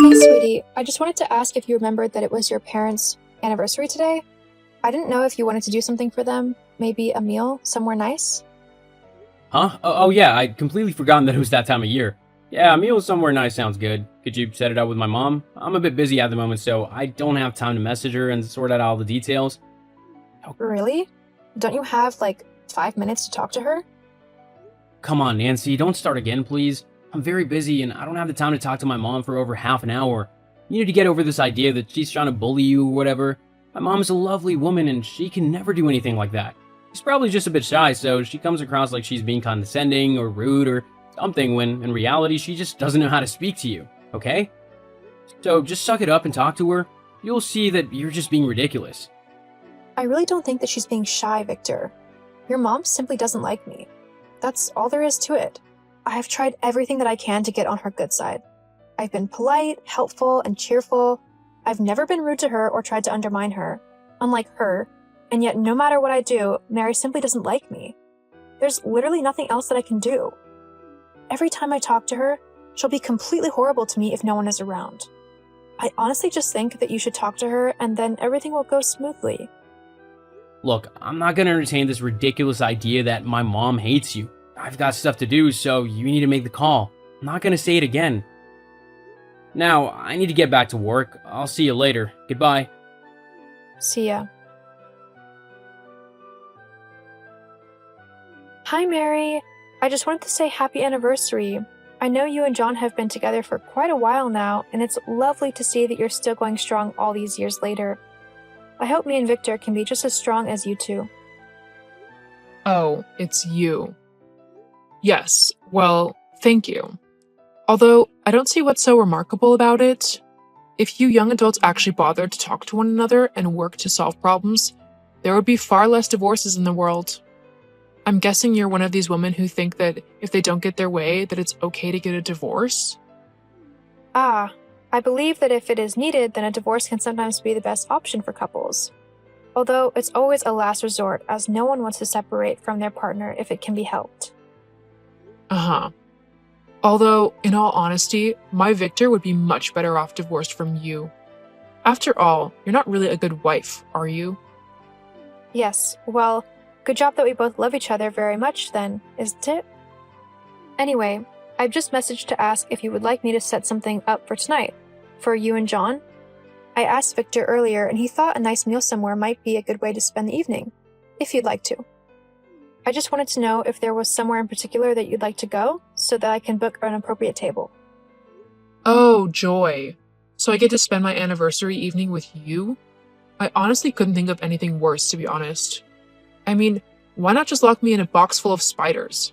Hey, sweetie, I just wanted to ask if you remembered that it was your parents' anniversary today. I didn't know if you wanted to do something for them, maybe a meal somewhere nice. Huh? Oh, yeah, I'd completely forgotten that it was that time of year. Yeah, a meal somewhere nice sounds good. Could you set it up with my mom? I'm a bit busy at the moment, so I don't have time to message her and sort out all the details. Oh, Really? Don't you have like 5 minutes to talk to her? come on, Nancy, don't start again, please. I'm very busy and I don't have the time to talk to my mom for over half an hour. You need to get over this idea that she's trying to bully you or whatever. My mom's a lovely woman and she can never do anything like that. She's probably just a bit shy, so she comes across like she's being condescending or rude or something when in reality she just doesn't know how to speak to you, okay? So just suck it up and talk to her. You'll see that you're just being ridiculous. I really don't think that she's being shy, Victor. Your mom simply doesn't like me. That's all there is to it. I have tried everything that I can to get on her good side. I've been polite, helpful, and cheerful. I've never been rude to her or tried to undermine her, unlike her, and yet no matter what I do, Mary simply doesn't like me. There's literally nothing else that I can do. Every time I talk to her, she'll be completely horrible to me if no one is around. I honestly just think that you should talk to her and then everything will go smoothly. Look, I'm not gonna entertain this ridiculous idea that my mom hates you. I've got stuff to do, so you need to make the call. I'm not gonna say it again. Now, I need to get back to work. I'll see you later. Goodbye. See ya. Hi, Mary. I just wanted to say happy anniversary. I know you and John have been together for quite a while now, and it's lovely to see that you're still going strong all these years later. I hope me and Victor can be just as strong as you two. Oh, it's you. Yes, well, thank you. Although, I don't see what's so remarkable about it. If you young adults actually bothered to talk to one another and work to solve problems, there would be far less divorces in the world. I'm guessing you're one of these women who think that if they don't get their way, that it's okay to get a divorce? Ah, I believe that if it is needed, then a divorce can sometimes be the best option for couples. Although it's always a last resort, as no one wants to separate from their partner if it can be helped. Uh-huh. Although, in all honesty, my Victor would be much better off divorced from you. After all, you're not really a good wife, are you? Yes, well, good job that we both love each other very much then, isn't it? Anyway, I've just messaged to ask if you would like me to set something up for tonight, for you and John. I asked Victor earlier and he thought a nice meal somewhere might be a good way to spend the evening, if you'd like to. I just wanted to know if there was somewhere in particular that you'd like to go, so that I can book an appropriate table. Oh, joy. So I get to spend my anniversary evening with you? I honestly couldn't think of anything worse, to be honest. I mean, why not just lock me in a box full of spiders?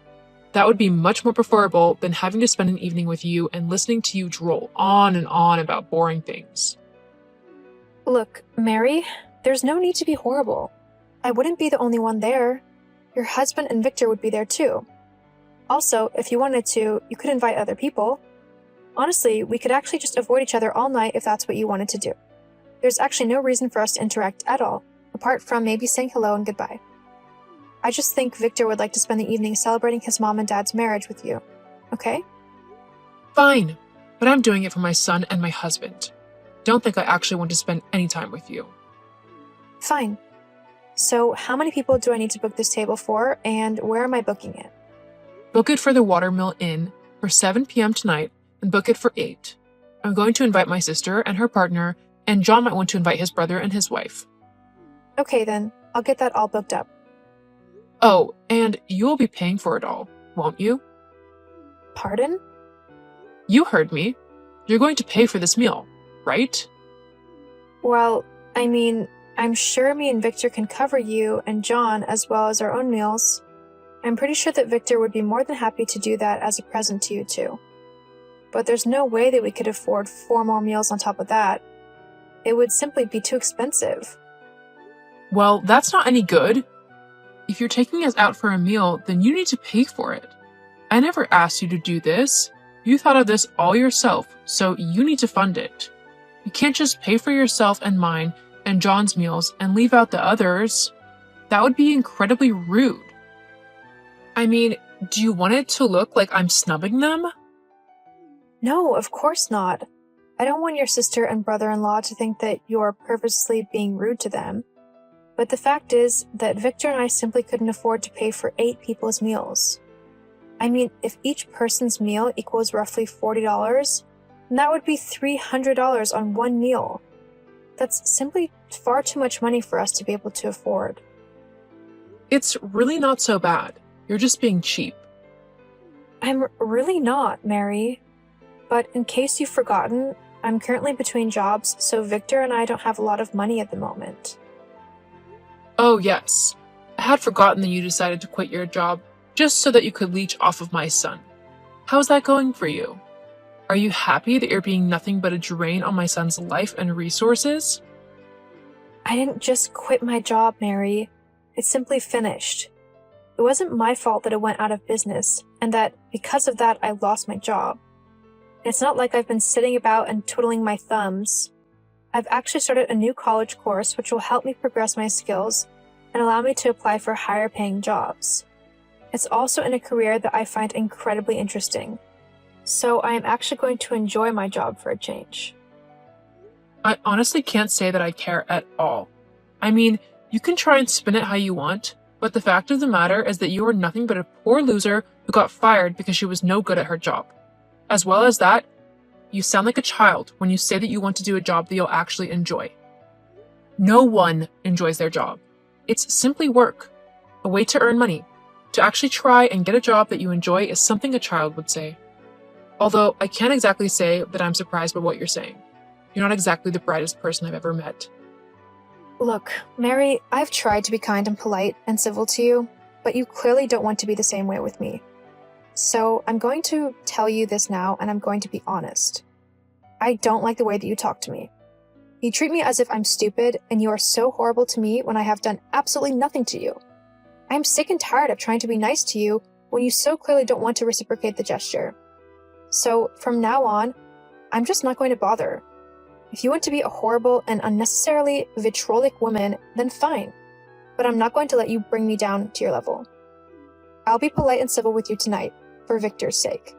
That would be much more preferable than having to spend an evening with you and listening to you droll on and on about boring things. Look, Mary, there's no need to be horrible. I wouldn't be the only one there. Your husband and Victor would be there too. Also, if you wanted to, you could invite other people. Honestly, we could actually just avoid each other all night if that's what you wanted to do. There's actually no reason for us to interact at all, apart from maybe saying hello and goodbye. I just think Victor would like to spend the evening celebrating his mom and dad's marriage with you. Okay? Fine, but I'm doing it for my son and my husband. Don't think I actually want to spend any time with you. Fine. So, how many people do I need to book this table for, and where am I booking it? Book it for the Watermill Inn for 7 p.m. tonight and book it for 8. I'm going to invite my sister and her partner, and John might want to invite his brother and his wife. Okay then, I'll get that all booked up. Oh, and you will be paying for it all, won't you? Pardon? You heard me. You're going to pay for this meal, right? Well, I mean, I'm sure me and Victor can cover you and John as well as our own meals. I'm pretty sure that Victor would be more than happy to do that as a present to you too. But there's no way that we could afford 4 more meals on top of that. It would simply be too expensive. Well, that's not any good. If you're taking us out for a meal, then you need to pay for it. I never asked you to do this. You thought of this all yourself, so you need to fund it. You can't just pay for yourself and mine and John's meals and leave out the others. That would be incredibly rude. I mean, do you want it to look like I'm snubbing them? No, of course not. I don't want your sister and brother-in-law to think that you're purposely being rude to them, but the fact is that Victor and I simply couldn't afford to pay for 8 people's meals. I mean, if each person's meal equals roughly $40, then that would be $300 on one meal. That's simply far too much money for us to be able to afford. It's really not so bad. You're just being cheap. I'm really not, Mary. But in case you've forgotten, I'm currently between jobs, so Victor and I don't have a lot of money at the moment. Oh, yes. I had forgotten that you decided to quit your job just so that you could leech off of my son. How's that going for you? Are you happy that you're being nothing but a drain on my son's life and resources? I didn't just quit my job, Mary. It's simply finished. It wasn't my fault that it went out of business, and that because of that I lost my job. It's not like I've been sitting about and twiddling my thumbs. I've actually started a new college course which will help me progress my skills and allow me to apply for higher paying jobs. It's also in a career that I find incredibly interesting. So I am actually going to enjoy my job for a change. I honestly can't say that I care at all. I mean, you can try and spin it how you want, but the fact of the matter is that you are nothing but a poor loser who got fired because she was no good at her job. As well as that, you sound like a child when you say that you want to do a job that you'll actually enjoy. No one enjoys their job. It's simply work, a way to earn money. To actually try and get a job that you enjoy is something a child would say. Although I can't exactly say that I'm surprised by what you're saying. You're not exactly the brightest person I've ever met. Look, Mary, I've tried to be kind and polite and civil to you, but you clearly don't want to be the same way with me. So I'm going to tell you this now, and I'm going to be honest. I don't like the way that you talk to me. You treat me as if I'm stupid, and you are so horrible to me when I have done absolutely nothing to you. I am sick and tired of trying to be nice to you when you so clearly don't want to reciprocate the gesture. So from now on, I'm just not going to bother. If you want to be a horrible and unnecessarily vitriolic woman, then fine. But I'm not going to let you bring me down to your level. I'll be polite and civil with you tonight, for Victor's sake.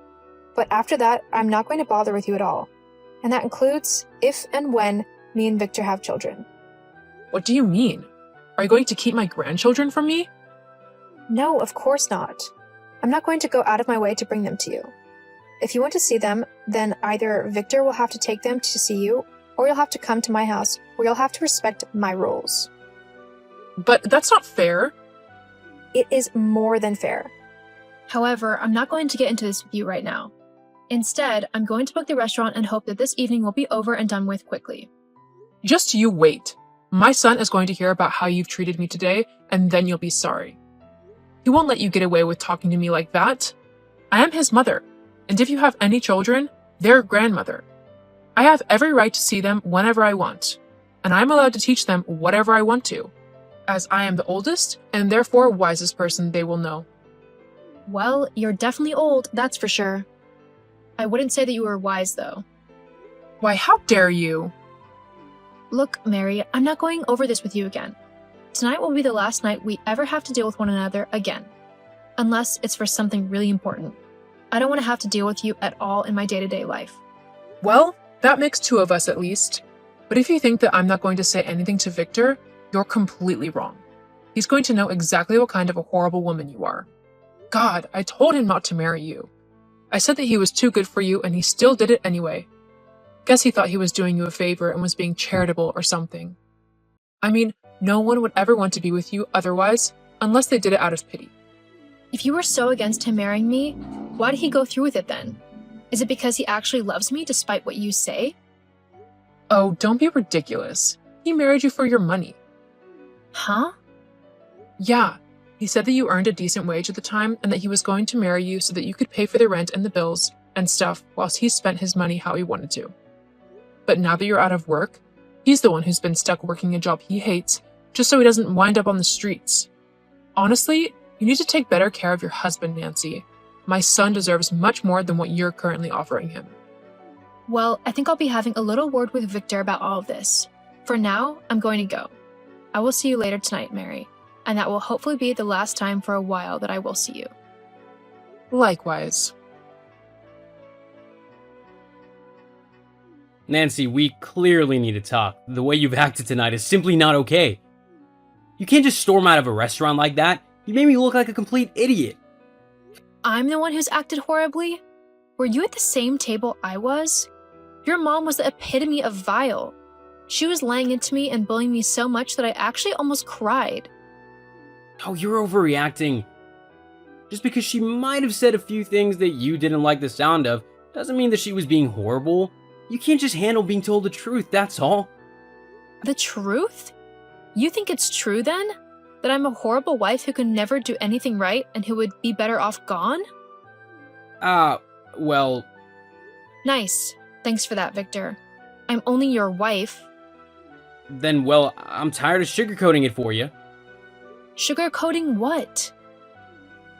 But after that, I'm not going to bother with you at all. And that includes if and when me and Victor have children. What do you mean? Are you going to keep my grandchildren from me? No, of course not. I'm not going to go out of my way to bring them to you. If you want to see them, then either Victor will have to take them to see you, or you'll have to come to my house, where you'll have to respect my rules. But that's not fair. It is more than fair. However, I'm not going to get into this with you right now. Instead, I'm going to book the restaurant and hope that this evening will be over and done with quickly. Just you wait. My son is going to hear about how you've treated me today, and then you'll be sorry. He won't let you get away with talking to me like that. I am his mother, and if you have any children, their grandmother. I have every right to see them whenever I want, and I'm allowed to teach them whatever I want to, as I am the oldest and therefore wisest person they will know. Well, you're definitely old, that's for sure. I wouldn't say that you were wise, though. Why, how dare you? Look, Mary, I'm not going over this with you again. Tonight will be the last night we ever have to deal with one another again. Unless it's for something really important. I don't want to have to deal with you at all in my day-to-day life. Well, that makes 2 of us at least. But if you think that I'm not going to say anything to Victor, you're completely wrong. He's going to know exactly what kind of a horrible woman you are. God, I told him not to marry you. I said that he was too good for you, and he still did it anyway. Guess he thought he was doing you a favor and was being charitable or something. I mean, no one would ever want to be with you otherwise, unless they did it out of pity. If you were so against him marrying me, why did he go through with it then? Is it because he actually loves me despite what you say? Oh, don't be ridiculous. He married you for your money. Huh? Yeah, he said that you earned a decent wage at the time and that he was going to marry you so that you could pay for the rent and the bills and stuff whilst he spent his money how he wanted to. But now that you're out of work, he's the one who's been stuck working a job he hates just so he doesn't wind up on the streets. Honestly, you need to take better care of your husband, Nancy. My son deserves much more than what you're currently offering him. Well, I think I'll be having a little word with Victor about all of this. For now, I'm going to go. I will see you later tonight, Mary, and that will hopefully be the last time for a while that I will see you. Likewise. Nancy, we clearly need to talk. The way you've acted tonight is simply not okay. You can't just storm out of a restaurant like that. You made me look like a complete idiot. I'm the one who's acted horribly? Were you at the same table I was? Your mom was the epitome of vile. She was laying into me and bullying me so much that I actually almost cried. Oh, you're overreacting. Just because she might have said a few things that you didn't like the sound of, doesn't mean that she was being horrible. You can't just handle being told the truth, that's all. The truth? You think it's true then? That I'm a horrible wife who can never do anything right and who would be better off gone? Well... Nice. Thanks for that, Victor. I'm only your wife. Then, well, I'm tired of sugarcoating it for you. Sugarcoating what?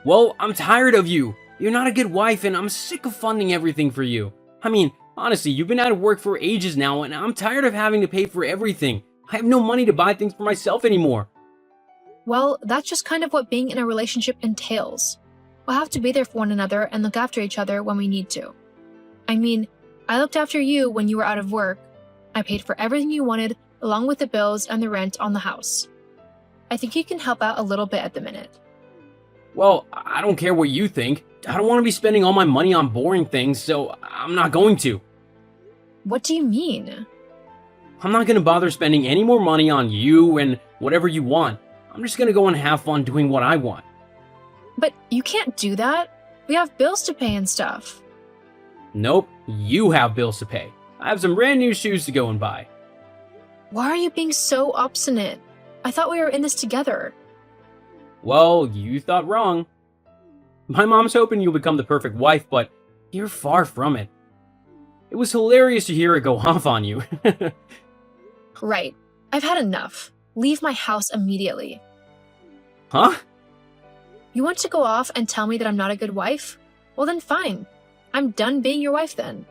Well, I'm tired of you. You're not a good wife, and I'm sick of funding everything for you. I mean, honestly, you've been out of work for ages now, and I'm tired of having to pay for everything. I have no money to buy things for myself anymore. Well, that's just kind of what being in a relationship entails. We'll have to be there for one another and look after each other when we need to. I mean, I looked after you when you were out of work. I paid for everything you wanted, along with the bills and the rent on the house. I think you can help out a little bit at the minute. Well, I don't care what you think. I don't want to be spending all my money on boring things, so I'm not going to. What do you mean? I'm not going to bother spending any more money on you and whatever you want. I'm just going to go and have fun doing what I want. But you can't do that. We have bills to pay and stuff. Nope, you have bills to pay. I have some brand new shoes to go and buy. Why are you being so obstinate? I thought we were in this together. Well, you thought wrong. My mom's hoping you'll become the perfect wife, but you're far from it. It was hilarious to hear it go off on you. Right. I've had enough. Leave my house immediately. Huh? You want to go off and tell me that I'm not a good wife? Well then fine. I'm done being your wife then.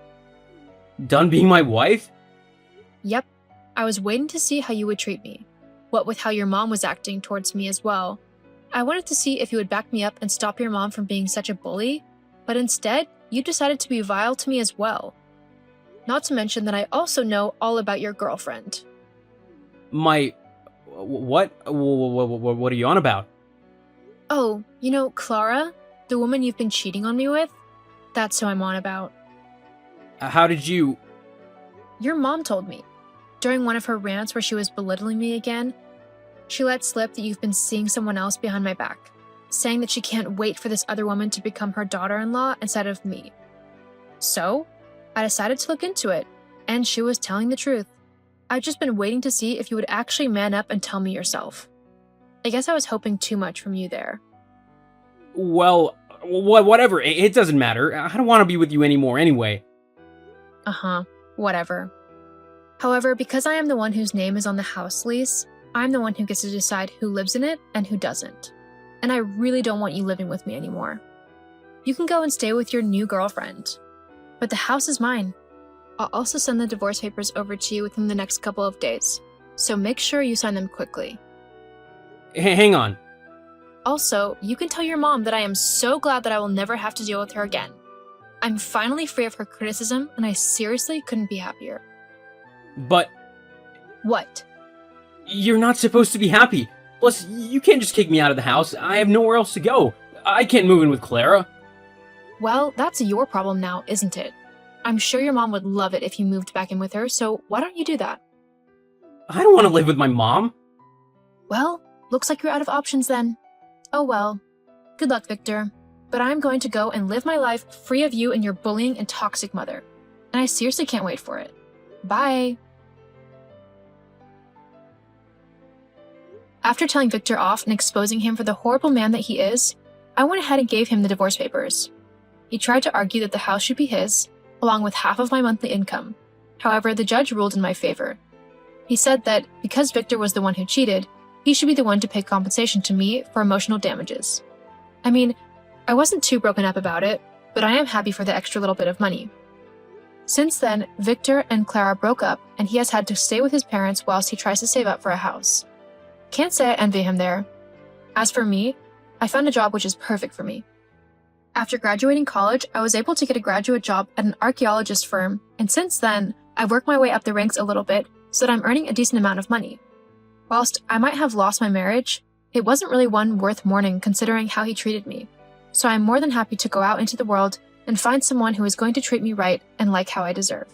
Done being my wife? Yep. I was waiting to see how you would treat me. What with how your mom was acting towards me as well. I wanted to see if you would back me up and stop your mom from being such a bully, but instead, you decided to be vile to me as well. Not to mention that I also know all about your girlfriend. My... What? What are you on about? Oh, you know Clara? The woman you've been cheating on me with? That's who I'm on about. How did you... Your mom told me. During one of her rants where she was belittling me again, she let slip that you've been seeing someone else behind my back, saying that she can't wait for this other woman to become her daughter-in-law instead of me. So, I decided to look into it, and she was telling the truth. I've just been waiting to see if you would actually man up and tell me yourself. I guess I was hoping too much from you there. Well, whatever, it doesn't matter. I don't want to be with you anymore anyway. Uh-huh, whatever. However, because I am the one whose name is on the house lease, I'm the one who gets to decide who lives in it and who doesn't. And I really don't want you living with me anymore. You can go and stay with your new girlfriend. But the house is mine. I'll also send the divorce papers over to you within the next couple of days, so make sure you sign them quickly. Hang on. Also, you can tell your mom that I am so glad that I will never have to deal with her again. I'm finally free of her criticism, and I seriously couldn't be happier. But... What? You're not supposed to be happy. Plus, you can't just kick me out of the house. I have nowhere else to go. I can't move in with Clara. Well, that's your problem now, isn't it? I'm sure your mom would love it if you moved back in with her, so why don't you do that? I don't want to live with my mom. Well, looks like you're out of options then. Oh well. Good luck, Victor. But I'm going to go and live my life free of you and your bullying and toxic mother. And I seriously can't wait for it. Bye. After telling Victor off and exposing him for the horrible man that he is, I went ahead and gave him the divorce papers. He tried to argue that the house should be his, along with half of my monthly income. However, the judge ruled in my favor. He said that because Victor was the one who cheated, he should be the one to pay compensation to me for emotional damages. I mean, I wasn't too broken up about it, but I am happy for the extra little bit of money. Since then, Victor and Clara broke up, and he has had to stay with his parents whilst he tries to save up for a house. Can't say I envy him there. As for me, I found a job which is perfect for me. After graduating college, I was able to get a graduate job at an archaeologist firm, and since then, I've worked my way up the ranks a little bit so that I'm earning a decent amount of money. Whilst I might have lost my marriage, it wasn't really one worth mourning considering how he treated me. So I'm more than happy to go out into the world and find someone who is going to treat me right and like how I deserve.